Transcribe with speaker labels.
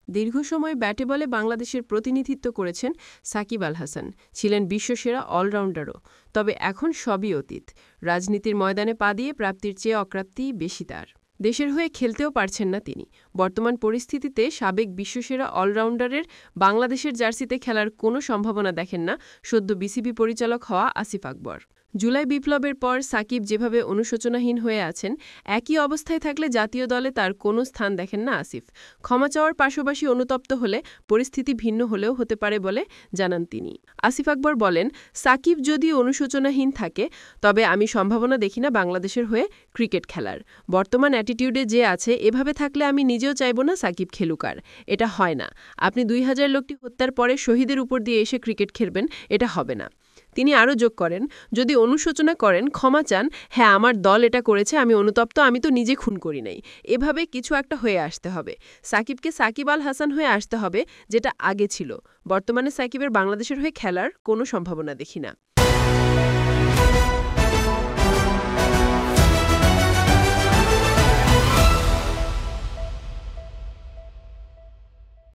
Speaker 1: দীর্ঘ সময় ব্যাটে বলে বাংলাদেশের প্রতিনিধিত্ব করেছেন সাকিব আল হাসান, ছিলেন বিশ্বসেরা অলরাউন্ডারও। তবে এখন সবই অতীত। রাজনীতির ময়দানে পা দিয়ে প্রাপ্তির চেয়ে অপ্রাপ্তিই বেশি তার। দেশের হয়ে খেলতেও পারছেন না তিনি। বর্তমান পরিস্থিতিতে সাবেক বিশ্বসেরা অলরাউন্ডারের বাংলাদেশের জার্সিতে খেলার কোনো সম্ভাবনা দেখেন না সদ্য বিসিবি পরিচালক হওয়া আসিফ আকবর। জুলাই বিপ্লবের পর সাকিব যেভাবে অনুশোচনাহীন হয়ে আছেন, একই অবস্থায় থাকলে জাতীয় দলে তার কোনো স্থান দেখেন না আসিফ। ক্ষমা চাওয়ার পাশাপাশি অনুতপ্ত হলে পরিস্থিতি ভিন্ন হলেও হতে পারে বলে জানান তিনি। আসিফ আকবর বলেন, সাকিব যদি অনুশোচনাহীন থাকে তবে আমি সম্ভাবনা দেখি না বাংলাদেশের হয়ে ক্রিকেট খেলার। বর্তমান অ্যাটিটিউডে যে আছে, এভাবে থাকলে আমি নিজেও চাইব না সাকিব খেলুক আর। এটা হয় না। আপনি ২০০০ লোকটি হত্যার পরে শহীদের উপর দিয়ে এসে ক্রিকেট খেলবেন, এটা হবে না। তিনি আরও যোগ করেন, যদি অনুশোচনা করেন, ক্ষমা চান, হ্যাঁ আমার দল এটা করেছে, আমি অনুতপ্ত, আমি তো নিজে খুন করি নাই। এভাবে কিছু একটা হয়ে আসতে হবে। সাকিবকে সাকিব আল হাসান হয়ে আসতে হবে, যেটা আগে ছিল। বর্তমানে সাকিবের বাংলাদেশের হয়ে খেলার কোনো সম্ভাবনা দেখি না।